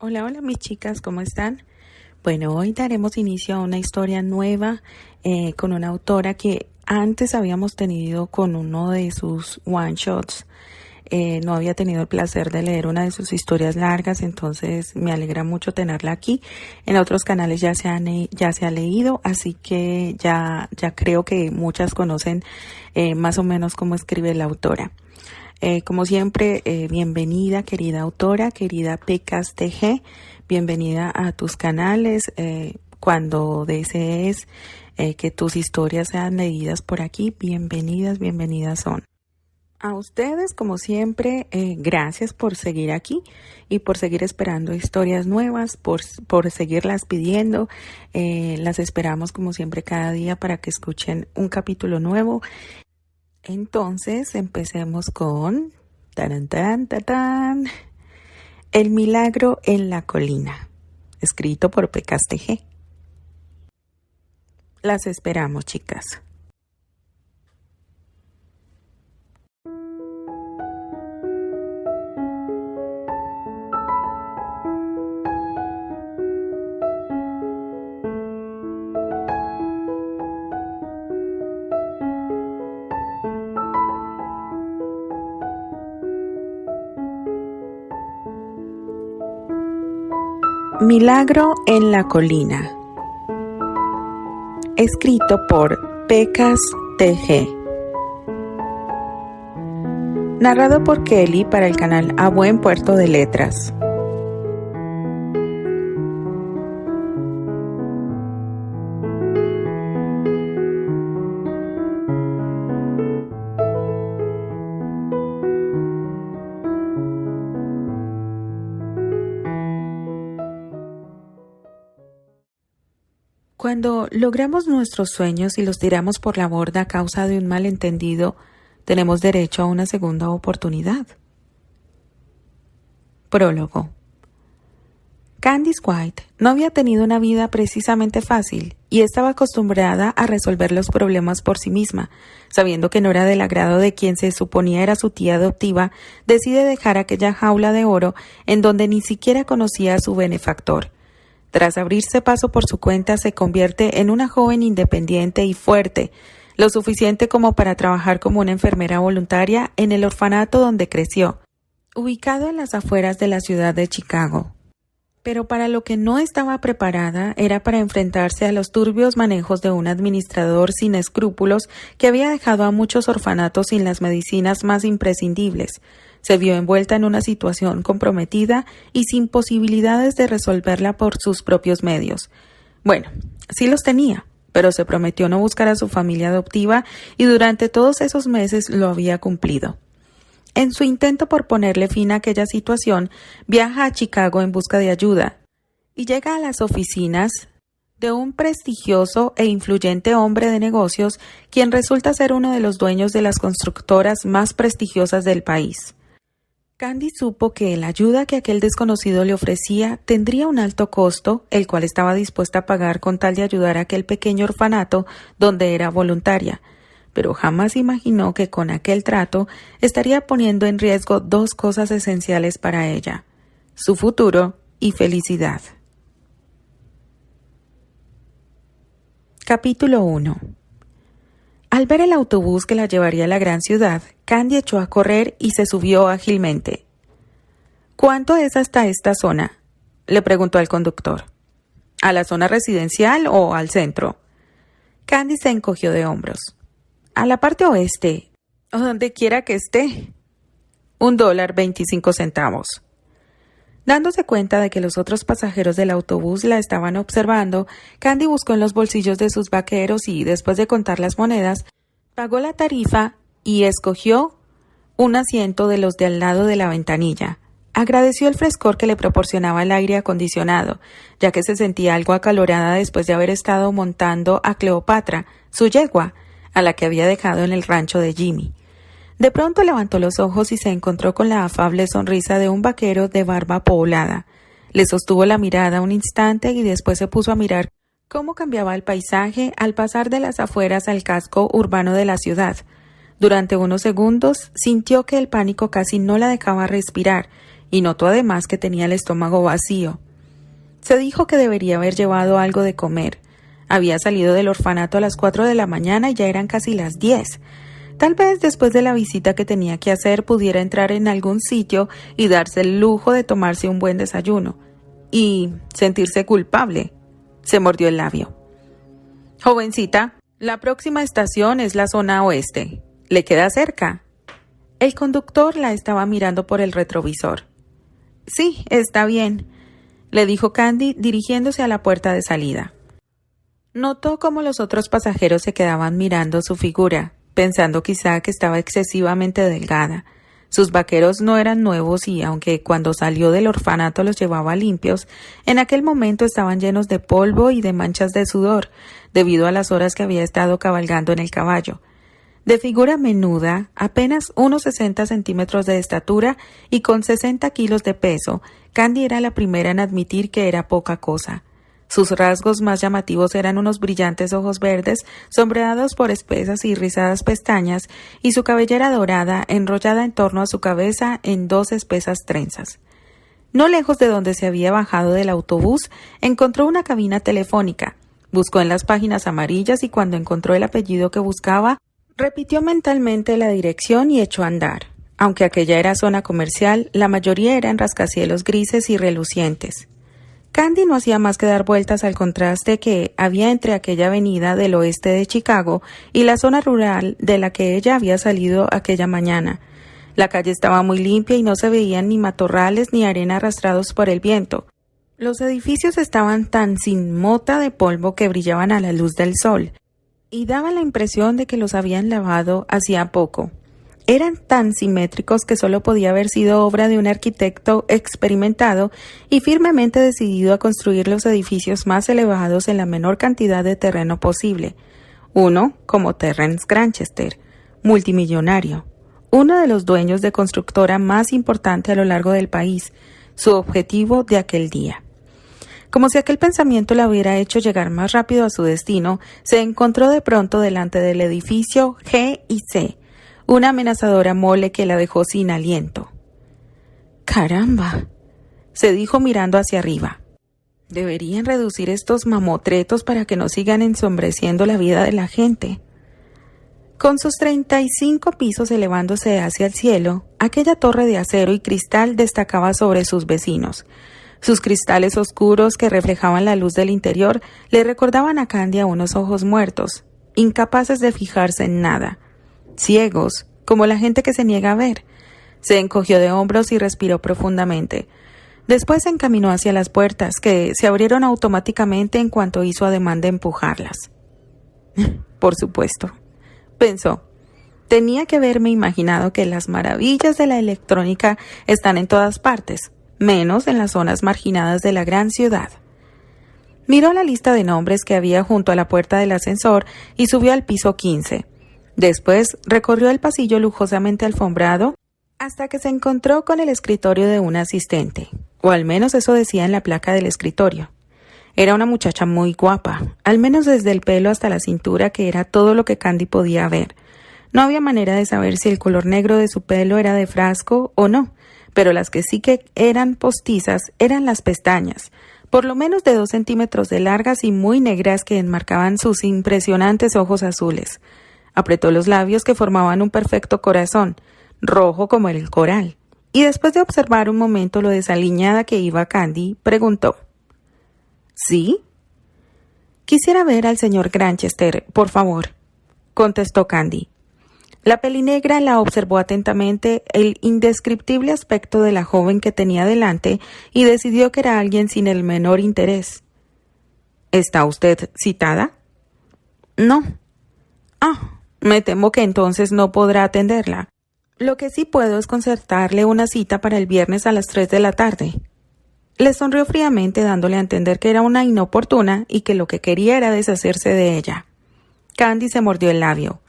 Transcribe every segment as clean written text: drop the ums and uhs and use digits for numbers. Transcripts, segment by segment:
Hola, hola mis chicas, ¿cómo están? Bueno, hoy daremos inicio a una historia nueva con una autora que antes habíamos tenido con uno de sus one shots. No había tenido el placer de leer una de sus historias largas, entonces me alegra mucho tenerla aquí. En otros canales ya se ha leído, así que ya creo que muchas conocen más o menos cómo escribe la autora. Como siempre, bienvenida querida autora, querida Pecas TG, bienvenida a tus canales. Cuando desees que tus historias sean leídas por aquí, bienvenidas son. A ustedes, como siempre, gracias por seguir aquí y por seguir esperando historias nuevas, por seguirlas pidiendo. Las esperamos como siempre cada día para que escuchen un capítulo nuevo. Entonces, empecemos con El milagro en la colina, escrito por Pecas TG. Las esperamos, chicas. Milagro en la colina, escrito por Pecas TG. Narrado por Kelly para el canal A Buen Puerto de Letras. Cuando logramos nuestros sueños y los tiramos por la borda a causa de un malentendido, tenemos derecho a una segunda oportunidad. Prólogo. Candice White no había tenido una vida precisamente fácil y estaba acostumbrada a resolver los problemas por sí misma. Sabiendo que no era del agrado de quien se suponía era su tía adoptiva, decide dejar aquella jaula de oro en donde ni siquiera conocía a su benefactor. Tras abrirse paso por su cuenta, se convierte en una joven independiente y fuerte, lo suficiente como para trabajar como una enfermera voluntaria en el orfanato donde creció, ubicado en las afueras de la ciudad de Chicago. Pero para lo que no estaba preparada era para enfrentarse a los turbios manejos de un administrador sin escrúpulos que había dejado a muchos orfanatos sin las medicinas más imprescindibles. Se vio envuelta en una situación comprometida y sin posibilidades de resolverla por sus propios medios. Bueno, sí los tenía, pero se prometió no buscar a su familia adoptiva y durante todos esos meses lo había cumplido. En su intento por ponerle fin a aquella situación, viaja a Chicago en busca de ayuda y llega a las oficinas de un prestigioso e influyente hombre de negocios, quien resulta ser uno de los dueños de las constructoras más prestigiosas del país. Candice supo que la ayuda que aquel desconocido le ofrecía tendría un alto costo, el cual estaba dispuesta a pagar con tal de ayudar a aquel pequeño orfanato donde era voluntaria, pero jamás imaginó que con aquel trato estaría poniendo en riesgo dos cosas esenciales para ella: su futuro y felicidad. Capítulo 1. Al ver el autobús que la llevaría a la gran ciudad, Candy echó a correr y se subió ágilmente. ¿Cuánto es hasta esta zona?, le preguntó al conductor. ¿A la zona residencial o al centro? Candy se encogió de hombros. A la parte oeste, o donde quiera que esté. $1.25. Dándose cuenta de que los otros pasajeros del autobús la estaban observando, Candy buscó en los bolsillos de sus vaqueros y, después de contar las monedas, pagó la tarifa y escogió un asiento de los de al lado de la ventanilla. Agradeció el frescor que le proporcionaba el aire acondicionado, ya que se sentía algo acalorada después de haber estado montando a Cleopatra, su yegua, a la que había dejado en el rancho de Jimmy. De pronto levantó los ojos y se encontró con la afable sonrisa de un vaquero de barba poblada. Le sostuvo la mirada un instante y después se puso a mirar cómo cambiaba el paisaje al pasar de las afueras al casco urbano de la ciudad. Durante unos segundos sintió que el pánico casi no la dejaba respirar y notó además que tenía el estómago vacío. Se dijo que debería haber llevado algo de comer. Había salido del orfanato a las 4 de la mañana y ya eran casi las 10. Tal vez después de la visita que tenía que hacer pudiera entrar en algún sitio y darse el lujo de tomarse un buen desayuno. Y sentirse culpable. Se mordió el labio. «Jovencita, la próxima estación es la zona oeste. ¿Le queda cerca?» El conductor la estaba mirando por el retrovisor. «Sí, está bien», le dijo Candy dirigiéndose a la puerta de salida. Notó cómo los otros pasajeros se quedaban mirando su figura, pensando quizá que estaba excesivamente delgada. Sus vaqueros no eran nuevos y, aunque cuando salió del orfanato los llevaba limpios, en aquel momento estaban llenos de polvo y de manchas de sudor, debido a las horas que había estado cabalgando en el caballo. De figura menuda, apenas unos 60 centímetros de estatura y con 60 kilos de peso, Candy era la primera en admitir que era poca cosa. Sus rasgos más llamativos eran unos brillantes ojos verdes, sombreados por espesas y rizadas pestañas, y su cabellera dorada enrollada en torno a su cabeza en 2 espesas trenzas. No lejos de donde se había bajado del autobús, encontró una cabina telefónica. Buscó en las páginas amarillas y cuando encontró el apellido que buscaba, repitió mentalmente la dirección y echó a andar. Aunque aquella era zona comercial, la mayoría eran rascacielos grises y relucientes. Candy no hacía más que dar vueltas al contraste que había entre aquella avenida del oeste de Chicago y la zona rural de la que ella había salido aquella mañana. La calle estaba muy limpia y no se veían ni matorrales ni arena arrastrados por el viento. Los edificios estaban tan sin mota de polvo que brillaban a la luz del sol, y daban la impresión de que los habían lavado hacía poco. Eran tan simétricos que solo podía haber sido obra de un arquitecto experimentado y firmemente decidido a construir los edificios más elevados en la menor cantidad de terreno posible. Uno, como Terrence Granchester, multimillonario, uno de los dueños de constructora más importante a lo largo del país, su objetivo de aquel día. Como si aquel pensamiento la hubiera hecho llegar más rápido a su destino, se encontró de pronto delante del edificio G y C, una amenazadora mole que la dejó sin aliento. «¡Caramba!», se dijo mirando hacia arriba. «Deberían reducir estos mamotretos para que no sigan ensombreciendo la vida de la gente». Con sus 35 pisos elevándose hacia el cielo, aquella torre de acero y cristal destacaba sobre sus vecinos. Sus cristales oscuros que reflejaban la luz del interior le recordaban a Candy a unos ojos muertos, incapaces de fijarse en nada. Ciegos, como la gente que se niega a ver. Se encogió de hombros y respiró profundamente. Después se encaminó hacia las puertas, que se abrieron automáticamente en cuanto hizo ademán de empujarlas. Por supuesto, pensó. Tenía que haberme imaginado que las maravillas de la electrónica están en todas partes, menos en las zonas marginadas de la gran ciudad. Miró la lista de nombres que había junto a la puerta del ascensor y subió al piso 15. Después recorrió el pasillo lujosamente alfombrado hasta que se encontró con el escritorio de un asistente, o al menos eso decía en la placa del escritorio. Era una muchacha muy guapa, al menos desde el pelo hasta la cintura, que era todo lo que Candy podía ver. No había manera de saber si el color negro de su pelo era de frasco o no, pero las que sí que eran postizas eran las pestañas, por lo menos de 2 centímetros de largas y muy negras que enmarcaban sus impresionantes ojos azules. Apretó los labios que formaban un perfecto corazón, rojo como el coral, y después de observar un momento lo desaliñada que iba Candy, preguntó: ¿Sí? «Quisiera ver al señor Granchester, por favor», contestó Candy. La pelinegra la observó atentamente el indescriptible aspecto de la joven que tenía delante y decidió que era alguien sin el menor interés. «¿Está usted citada?» «No». «Ah, me temo que entonces no podrá atenderla. Lo que sí puedo es concertarle una cita para el viernes a las 3 de la tarde». Le sonrió fríamente, dándole a entender que era una inoportuna y que lo que quería era deshacerse de ella. Candy se mordió el labio.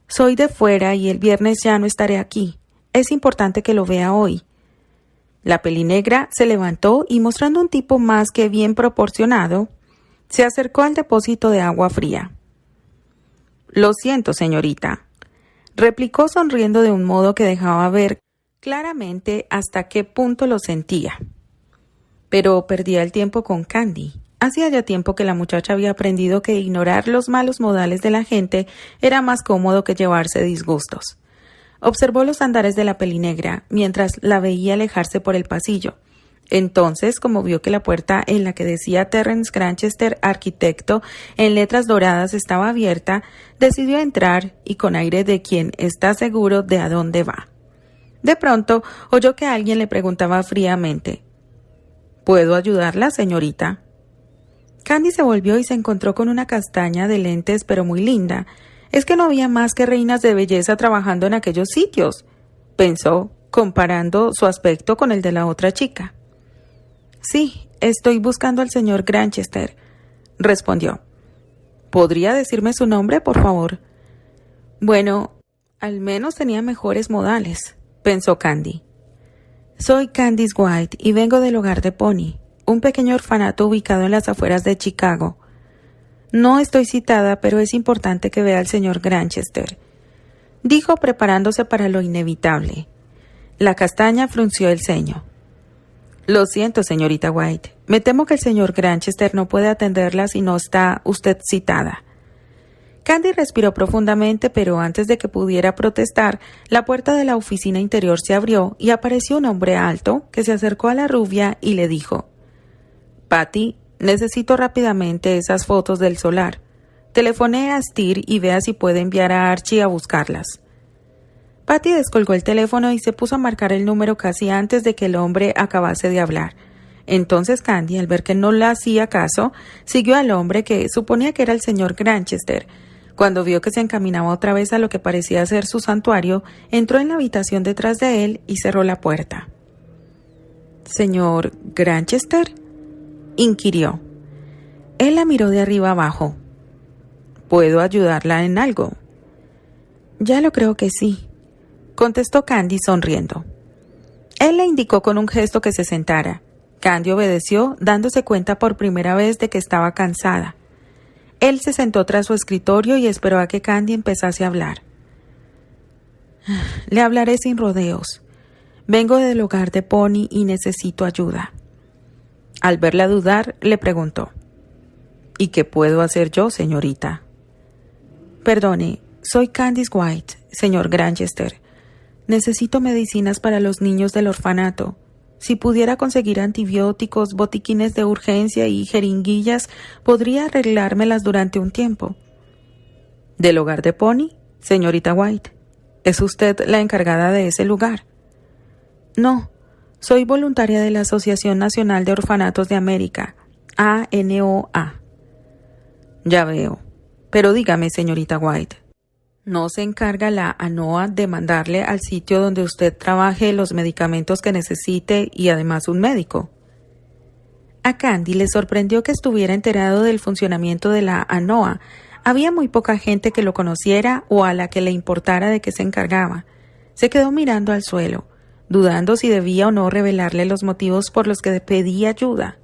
«Soy de fuera y el viernes ya no estaré aquí. Es importante que lo vea hoy». La pelinegra se levantó y, mostrando un tipo más que bien proporcionado, se acercó al depósito de agua fría. «Lo siento, señorita», replicó sonriendo de un modo que dejaba ver claramente hasta qué punto lo sentía. Pero perdía el tiempo con Candy. Hacía ya tiempo que la muchacha había aprendido que ignorar los malos modales de la gente era más cómodo que llevarse disgustos. Observó los andares de la pelinegra mientras la veía alejarse por el pasillo. Entonces, como vio que la puerta en la que decía Terence Granchester, arquitecto, en letras doradas estaba abierta, decidió entrar y con aire de quien está seguro de a dónde va. De pronto, oyó que alguien le preguntaba fríamente: ¿Puedo ayudarla, señorita? Candy se volvió y se encontró con una castaña de lentes pero muy linda. Es que no había más que reinas de belleza trabajando en aquellos sitios, pensó, comparando su aspecto con el de la otra chica. Sí, estoy buscando al señor Granchester, respondió. ¿Podría decirme su nombre, por favor? Bueno, al menos tenía mejores modales, pensó Candy. Soy Candice White y vengo del Hogar de Pony, un pequeño orfanato ubicado en las afueras de Chicago. No estoy citada, pero es importante que vea al señor Granchester, dijo preparándose para lo inevitable. La castaña frunció el ceño. Lo siento, señorita White. Me temo que el señor Granchester no puede atenderla si no está usted citada. Candy respiró profundamente, pero antes de que pudiera protestar, la puerta de la oficina interior se abrió y apareció un hombre alto que se acercó a la rubia y le dijo: Patty, necesito rápidamente esas fotos del solar. Telefonee a Steer y vea si puede enviar a Archie a buscarlas. Patty descolgó el teléfono y se puso a marcar el número casi antes de que el hombre acabase de hablar. Entonces Candy, al ver que no le hacía caso, siguió al hombre, que suponía que era el señor Granchester. Cuando vio que se encaminaba otra vez a lo que parecía ser su santuario, entró en la habitación detrás de él y cerró la puerta. ¿Señor Granchester?, inquirió. Él la miró de arriba abajo. ¿Puedo ayudarla en algo? Ya lo creo que sí, contestó Candy sonriendo. Él le indicó con un gesto que se sentara. Candy obedeció, dándose cuenta por primera vez de que estaba cansada. Él se sentó tras su escritorio y esperó a que Candy empezase a hablar. Le hablaré sin rodeos. Vengo del Hogar de Pony y necesito ayuda. Al verla dudar, le preguntó: ¿Y qué puedo hacer yo, señorita? Perdone, soy Candice White, señor Granchester. Necesito medicinas para los niños del orfanato. Si pudiera conseguir antibióticos, botiquines de urgencia y jeringuillas, podría arreglármelas durante un tiempo. ¿Del Hogar de Pony, señorita White? ¿Es usted la encargada de ese lugar? No, soy voluntaria de la Asociación Nacional de Orfanatos de América, ANOA. Ya veo. Pero dígame, señorita White, ¿no se encarga la ANOA de mandarle al sitio donde usted trabaje los medicamentos que necesite y además un médico? A Candy le sorprendió que estuviera enterado del funcionamiento de la ANOA. Había muy poca gente que lo conociera o a la que le importara de qué se encargaba. Se quedó mirando al suelo, dudando si debía o no revelarle los motivos por los que pedía ayuda.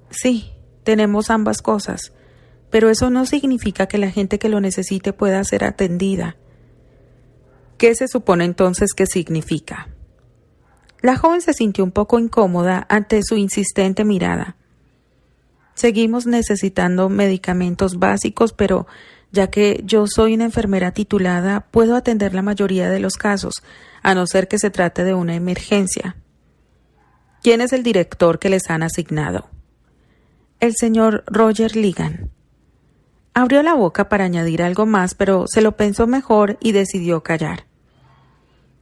Sí, tenemos ambas cosas, pero eso no significa que la gente que lo necesite pueda ser atendida. ¿Qué se supone entonces que significa? La joven se sintió un poco incómoda ante su insistente mirada. Seguimos necesitando medicamentos básicos, pero ya que yo soy una enfermera titulada, puedo atender la mayoría de los casos, a no ser que se trate de una emergencia. ¿Quién es el director que les han asignado? El señor Roger Ligan. Abrió la boca para añadir algo más, pero se lo pensó mejor y decidió callar.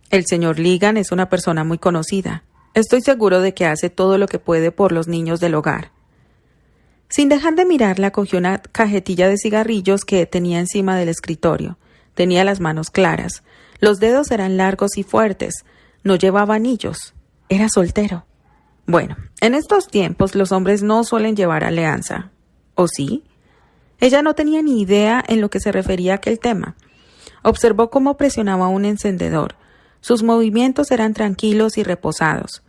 El señor Ligan es una persona muy conocida. Estoy seguro de que hace todo lo que puede por los niños del hogar. Sin dejar de mirarla, cogió una cajetilla de cigarrillos que tenía encima del escritorio. Tenía las manos claras. Los dedos eran largos y fuertes. No llevaba anillos. Era soltero. Bueno, en estos tiempos los hombres no suelen llevar alianza. ¿O sí? Ella no tenía ni idea en lo que se refería a aquel tema. Observó cómo presionaba un encendedor. Sus movimientos eran tranquilos y reposados.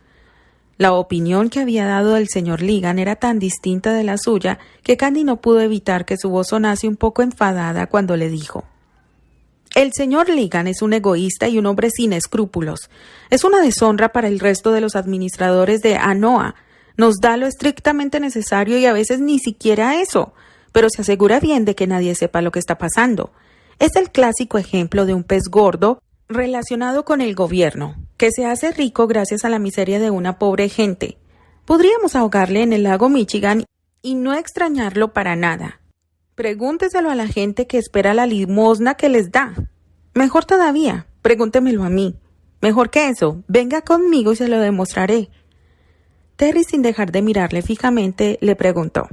La opinión que había dado el señor Ligan era tan distinta de la suya que Candy no pudo evitar que su voz sonase un poco enfadada cuando le dijo: El señor Ligan es un egoísta y un hombre sin escrúpulos. Es una deshonra para el resto de los administradores de ANOA. Nos da lo estrictamente necesario y a veces ni siquiera eso, pero se asegura bien de que nadie sepa lo que está pasando. Es el clásico ejemplo de un pez gordo relacionado con el gobierno, que se hace rico gracias a la miseria de una pobre gente. Podríamos ahogarle en el lago Michigan y no extrañarlo para nada. Pregúnteselo a la gente que espera la limosna que les da. Mejor todavía, pregúntemelo a mí. Mejor que eso, venga conmigo y se lo demostraré. Terry, sin dejar de mirarle fijamente, le preguntó: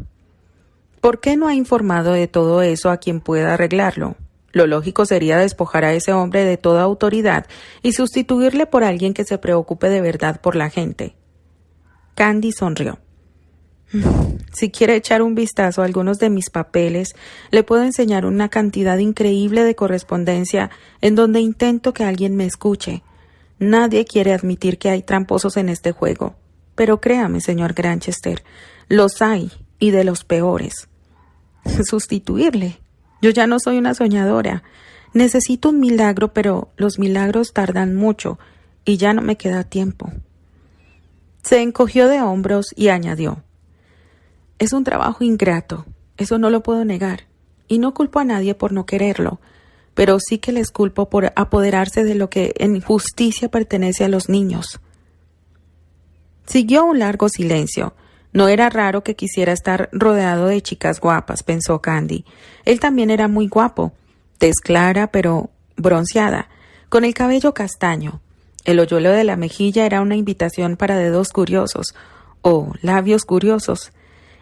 ¿por qué no ha informado de todo eso a quien pueda arreglarlo? Lo lógico sería despojar a ese hombre de toda autoridad y sustituirle por alguien que se preocupe de verdad por la gente. Candy sonrió. Si quiere echar un vistazo a algunos de mis papeles, le puedo enseñar una cantidad increíble de correspondencia en donde intento que alguien me escuche. Nadie quiere admitir que hay tramposos en este juego. Pero créame, señor Granchester, los hay, y de los peores. Sustituirle. Yo ya no soy una soñadora. Necesito un milagro, pero los milagros tardan mucho, y ya no me queda tiempo. Se encogió de hombros y añadió: es un trabajo ingrato, eso no lo puedo negar, y no culpo a nadie por no quererlo, pero sí que les culpo por apoderarse de lo que en justicia pertenece a los niños. Siguió un largo silencio. No era raro que quisiera estar rodeado de chicas guapas, pensó Candy. Él también era muy guapo, tez clara pero bronceada, con el cabello castaño. El hoyuelo de la mejilla era una invitación para dedos curiosos, o labios curiosos.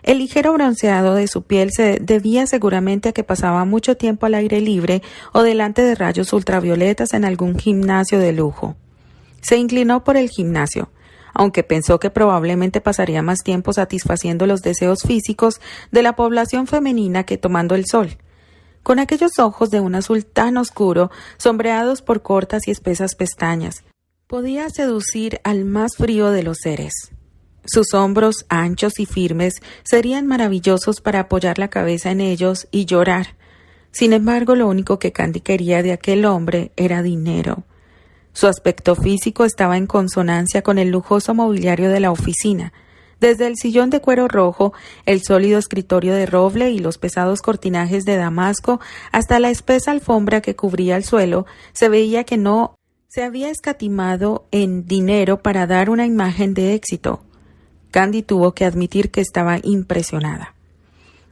El ligero bronceado de su piel se debía seguramente a que pasaba mucho tiempo al aire libre o delante de rayos ultravioletas en algún gimnasio de lujo. Se inclinó por el gimnasio, aunque pensó que probablemente pasaría más tiempo satisfaciendo los deseos físicos de la población femenina que tomando el sol. Con aquellos ojos de un azul tan oscuro, sombreados por cortas y espesas pestañas, podía seducir al más frío de los seres. Sus hombros anchos y firmes serían maravillosos para apoyar la cabeza en ellos y llorar. Sin embargo, lo único que Candy quería de aquel hombre era dinero. Su aspecto físico estaba en consonancia con el lujoso mobiliario de la oficina. Desde el sillón de cuero rojo, el sólido escritorio de roble y los pesados cortinajes de damasco, hasta la espesa alfombra que cubría el suelo, se veía que no se había escatimado en dinero para dar una imagen de éxito. Candy tuvo que admitir que estaba impresionada.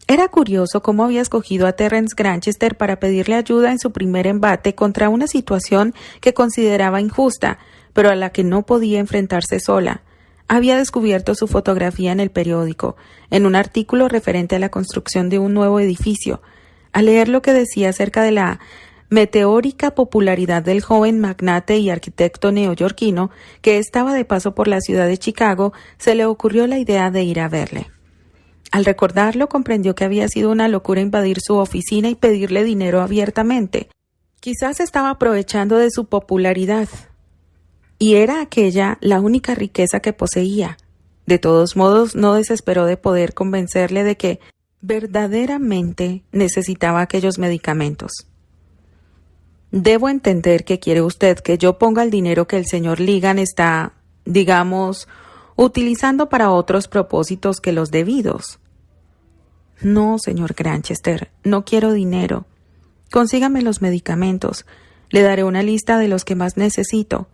Era curioso cómo había escogido a Terrence Granchester para pedirle ayuda en su primer embate contra una situación que consideraba injusta, pero a la que no podía enfrentarse sola. Había descubierto su fotografía en el periódico, en un artículo referente a la construcción de un nuevo edificio. Al leer lo que decía acerca de la meteórica popularidad del joven magnate y arquitecto neoyorquino que estaba de paso por la ciudad de Chicago, se le ocurrió la idea de ir a verle. Al recordarlo, comprendió que había sido una locura invadir su oficina y pedirle dinero abiertamente. Quizás estaba aprovechando de su popularidad, y era aquella la única riqueza que poseía. De todos modos, no desesperó de poder convencerle de que verdaderamente necesitaba aquellos medicamentos. Debo entender que quiere usted que yo ponga el dinero que el señor Ligan está, digamos, utilizando para otros propósitos que los debidos. No, señor Granchester, no quiero dinero. Consígame los medicamentos. Le daré una lista de los que más necesito.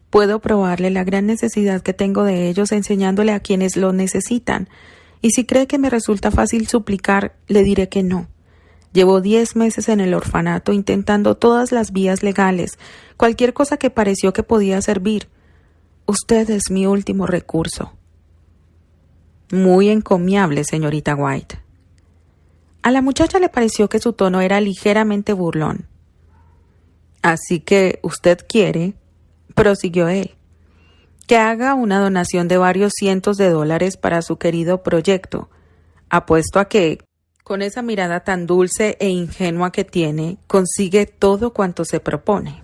Puedo probarle la gran necesidad que tengo de ellos enseñándole a quienes lo necesitan. Y si cree que me resulta fácil suplicar, le diré que no. Llevo 10 meses en el orfanato intentando todas las vías legales, cualquier cosa que pareció que podía servir. Usted es mi último recurso. Muy encomiable, señorita White. A la muchacha le pareció que su tono era ligeramente burlón. Así que usted quiere, prosiguió él, que haga una donación de varios cientos de dólares para su querido proyecto. Apuesto a que, con esa mirada tan dulce e ingenua que tiene, consigue todo cuanto se propone.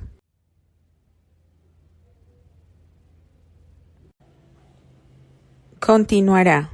Continuará.